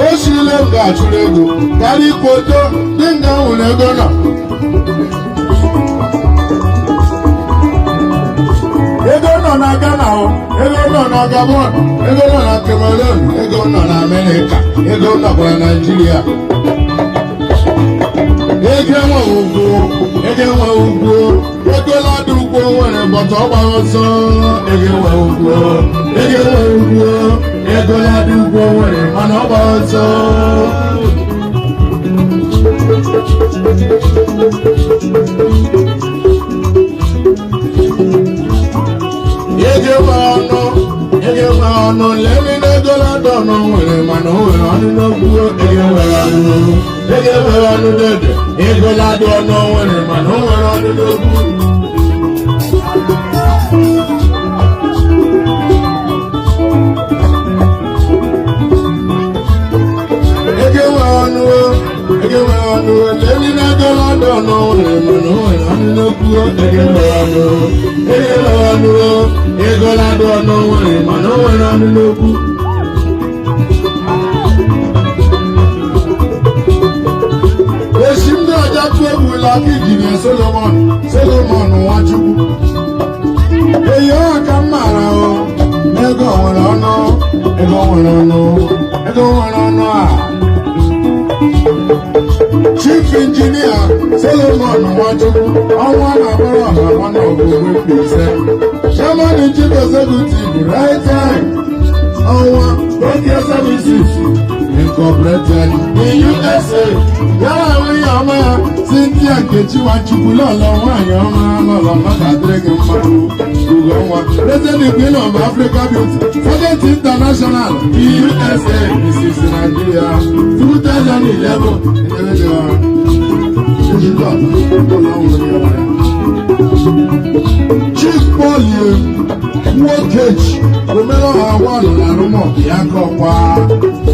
Oshile ga-achụrụ ego karịa ikpoto dị nga nwere ego nọ. Ego nọ na Ghana, ego nọ na Gabon, ego nọ na Cameroon, ego nọ na America, ego nọkwa na Nigeria. Ego enweghị ugwu, ego ladụ ugwu nwere bọtọ ọgbara ọsọ. Ego enweghị ugwu, ego ladụ ugwu nwere mana ọgbara ọsọ. Ego enweghị ọnụ, lele na ego ladụ ọnụ nwere mana o nwere ọnụ n'okwu. Ego enweghị ọnụ dede, ego ladụ ọnụ nwere mana o nwere ọnụ n'okwu. Ego enweghị ọnụ, lele na ego ladụ ọnụ nwere mana o nwere ọnụ n'okwu. Ego ladụ ọnụ nwere mana o nwere ọnụ n'okwu. Ndị ọja tụ egwu aka ijiri Solomon Nwachukwu. Eyi ọka m mara ego nwere ọnụ a. Chief Engineer Solomon Nwachukwu, ọnwa na-agbara ọha mana ọgụgụ ise. Chairman and Chief Executive, Right Time, ọnwa Rokia Services Incorporated in USA. Yàrá nwunye ọma ya Cynthia Nkechi Nwachukwu lọlọ nwaanyị ọma lọlọ maka adịrị gị mmadụ ugo nwa. President Queen of Africa Beauty, Second International USA, Mrs. Nigeria, 2011. Chief Paul Nwokechi omere ọha nwanụ na arụmọkụ ya kọkwa.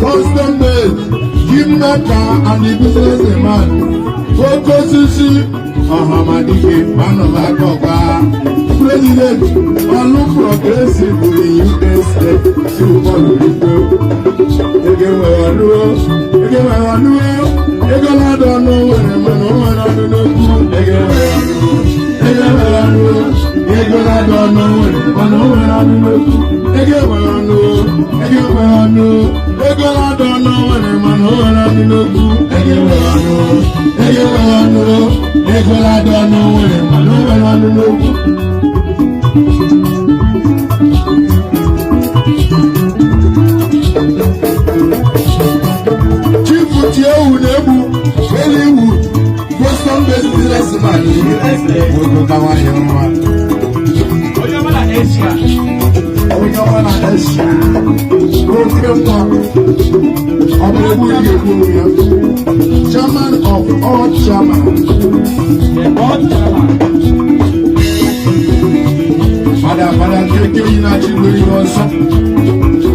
Custom made, Gimnaka and the businessman. Koko Sisi Ọhamadike Manọmakọkwa. President Ọlụ Progressive USA Silupọlụrikwe. Ego nwere ọnụ, ego ladụ ọnụ nwere mana o nwere ọnụ n'okwu. Ego ladụ ọnụ nwere mana o nwere ọnụ n'okwu. Ego ladụ ọnụ nwere mana o nwere ọnụ n'okwu. Ego ladụ ọnụ nwere mana o nwere ọnụ n'okwu. Chief Tiewu na-egbu Hollywood, Boston-based businessman nwoke kawanye nwa. Onye ọma na Asia, oke mma, ọ bụ egbu ihe egburu ya. Chairman of all chairman. Fada keke yi na-achị nwere ihe ọzọ.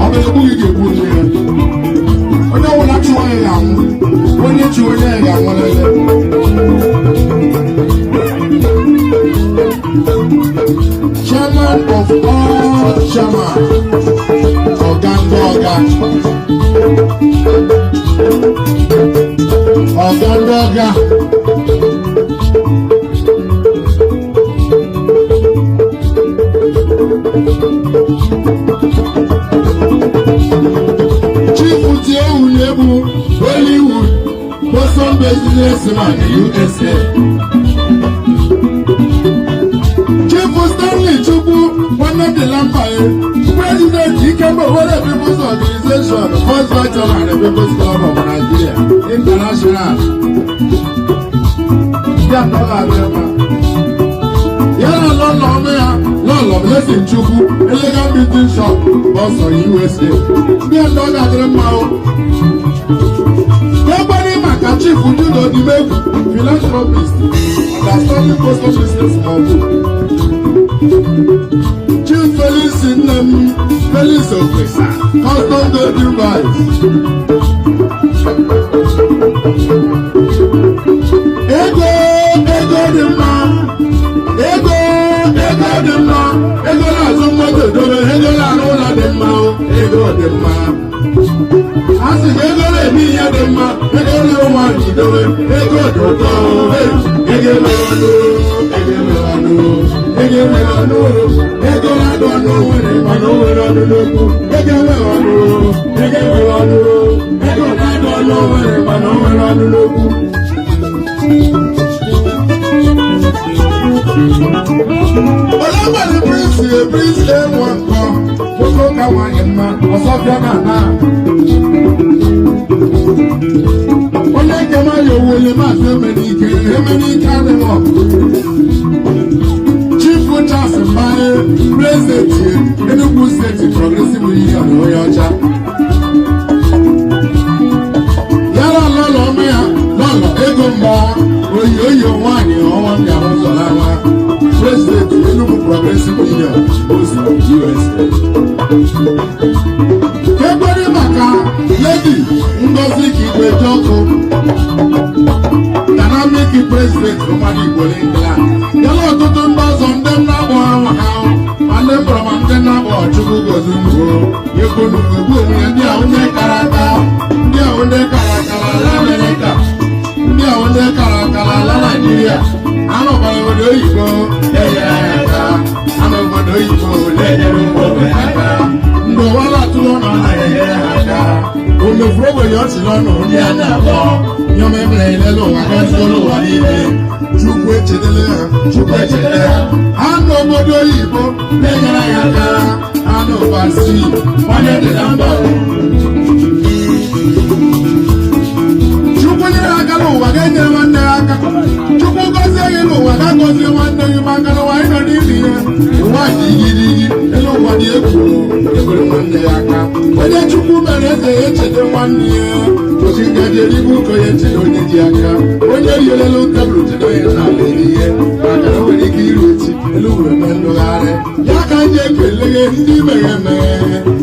Ọ bụ egbu ihe egburu ya. Onye ọbụla chi onye ga-anwụ, onye chi onye ga-anwụlele. Chairman of all chairman, ọga ndị ọga. Chief Tiewu na-egbu Hollywood, Boston-based businessman USA. Chief Stanley Chukwu, one of the Lampaye, President Ikemba Owore People's Organization, First Vice Chairman of the People's Club of Nigeria International. Yàrá lọ́nà ọmọ ya lọ́nà Blessing Chukwu, Elegant Beauty Shop, Boston USA. Bí ẹ̀dọ́ gàdúrà mma o. Nobody maka Chief Ujudo Dimegwu, philanthropist, understanding postal business model. Chief Felix Nnem, Felix Okwesa, custom day device. Ego dị mma, ego na-azụ mmadụ asị na ego na-eme ihe dị mma ego na nwaanyị dowe ego dị ụtọ ego mere ọnụ ego na-adụ ọnụ nwere mana o nwere ọnụ n'okwu ego nwere ọnụ ego na-adụ ọnụ nwere mana o nwere ọnụ n'okwu ọlọ́gbàdì prince wọn kan gbogbo káwọn ìmọ̀ ọ̀sọ́fíà náà onye kema ya owó lè máa fi emenike adịghọ chief Charles Mbaye president Enugu State Progressive Union onye ọcha yara lọlọ ọmụ ya lọlọ ego mba oyi nwaanyị ọnwa ndị ahụ zọrọ anwa president Enugu Progressive Union USA. Kekwere maka Lady Ngozi Igwe-Jọkụ dynamic president Ụmụadị Igbo England yala ọtụtụ ndị ọzọ ndị na-abụ ahụ ha ma ndị mkpọrọ ma ndị na-abụ Chukwu gozi mgbo ekwonugbu onwe ndị ahụ ndị kara aka ndị ahụ ndị kara akara ala Amerịka ndị ahụ ndị kara akara ala Naịjirịa anọkwara obodo oyibo na-enyere anyị aka anọ obodo oyibo na-enyere ụmụ ogbenye aka ndị ọwara atụrụ ọnụ na-enyere ha aka omefuru ogbenye ọchị n'ọnụ ndị a na-abọ nyọm emere ilele ụwa gọziolu ụwa niile Chukwu echetele ha ha nọ obodo oyibo na-enyere anyị aka ha nọ ụbasi onye dị na mba Chukwu nyere aka n'ụwa ga-enyere nwanne ya aka Chukwu gọzie gị n'ụwa ga-agọzie nwanne gị maka na ụwa anyị nọ n'ime ihe ụwa dị igirigi elu ụwa dị egwu ekwere nwanne ya aka onye Chukwu mere eze ya echete nwanne ya ochi ngaji eribe ụkọ ya echete onye ji aka onye rielelu tebụl chede onye na-ala ihe maka na o nwere ike iru echi elu were mee ndụgharị ya ka anyị ekele ndị mere emeghe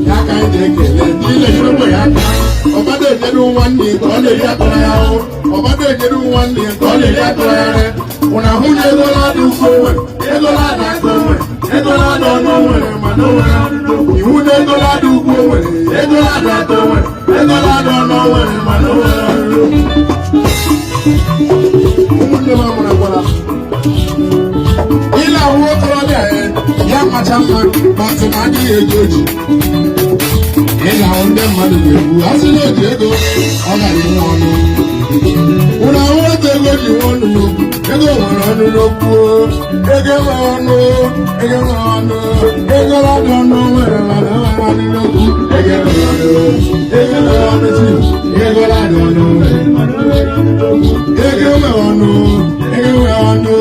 ya ka anyị ekele ndị ilenyere ụmụ ya aka ọbada ejeru nwanne ka ọ na-eri akọrọ ya ahụ ọbada ejeru nwanne ka ọ na-eri akọrọ ya re ụna hụ na ego na-ada ukwu onwe ego na-ada aka onwe ego na-ada ọnụ nwere mana o nwere iwu na ego na-ada ukwu onwe ego na-ada aka onwe ego na-ada ọnụ nwere mana o nwere ụmụnne m amụrakwara ile ahụ okorobịa ya kacha mma ma atụma adịghị ego ji ị ga-ahụ ndị mmadụ ga-ekwu asị na oji ego ọ gara inwe ọnụ ụlọ ahụ otu ego ji nwe ọnụ n'okwu ego nwere ọnụ n'okwu ego nwere ọnụ ego na-adị ọnụ nwere mana nwere ọnụ n'okwu ego nwere ọnụ ji ego na-adị ọnụ nwere ego nwere ọnụ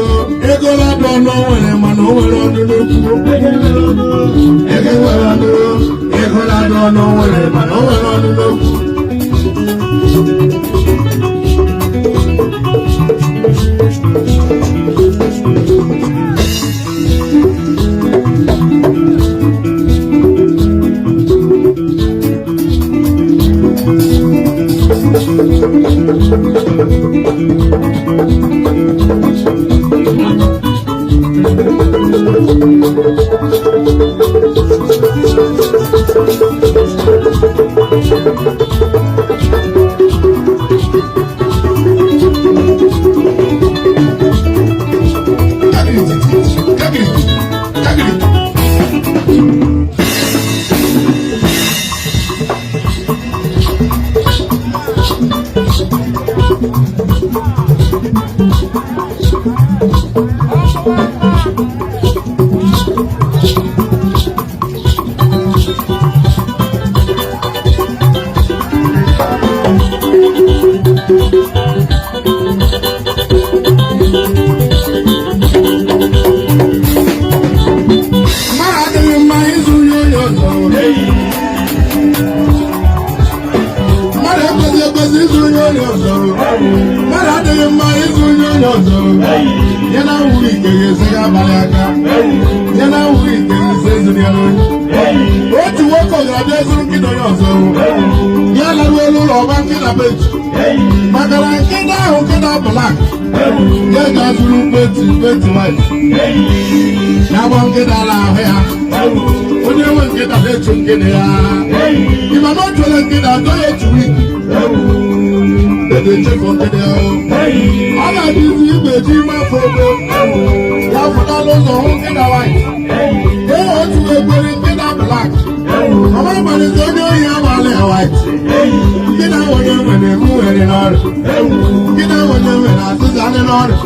ego na-adị ọnụ nwere mana o nwere ọnụ n'okwu ego nwere ọnụ ego na-adị ọnụ nwere mana o nwere ọnụ n'okwu mmadụ adịghị mma ịzụ onye onye ọzọ ya na nwụrụ ike ga-ezega abalị aka ya na nwụrụ ike ga-eze ezuru ya n'onye otu nwoke ga-abịa ezuru nkịta onye ọzọ ya laruo elu ụlọ ọba nkịta beji maka makara nkịta ahụ nkịta black nke ga-azụrụ peti white ya bụ nkịta ala ahụ ya onye nwe nkịta na-echu nkịta ya ịma na ọ chọrọ nkịta atọ ya echu wiki echefu nkịta ya ọ na-adịzi igwe ji ime afọ ogo ya pụtala ụzọ hụ nkịta white ee otu ekwere nkịta black ọmarịkwanịzi onye ohi abalị ya white nkịta onye nwere emu nwere n'ọrụ nkịta onye nwere azịza dị n'ọrụ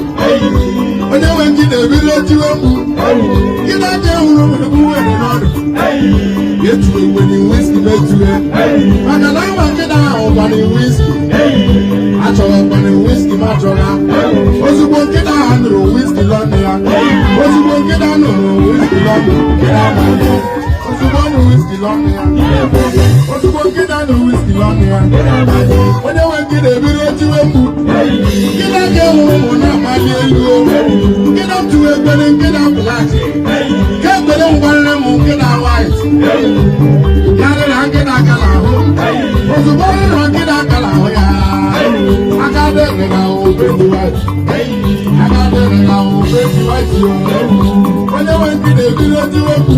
onye nwe nkịta ebiri echiwe mkpu nkịta je hụrụ emu nwere n'ọrụ etu egwere wiski metụre maka na ịma nkịta ahụ gbara wiski achọrọ gbara wiski ma chọrọ ozugbo nkịta ahụ nụrụ wiski lọnụ ya ozugbo nkịta nụrụ wiski lọnụ ozugbo nụrụ wiski lọnụ ya ozugbo nkịta nụrụ wiski lọnụ ya onye nwe nkịta ebiri echiwe mkpu nkịta ga-enwe ụmụ na-amali elu nkịta tụrụ ekpere nkịta blak ka ekpere ngwarịrị m nkịta white yarị na nkịta aka n'ahụ ozugbo rịrọ nkịta aka n'ahụ ya aka dịrị na obedi white aka dịrị na obedi white onye nwe nkịta ebiri echiwe mkpu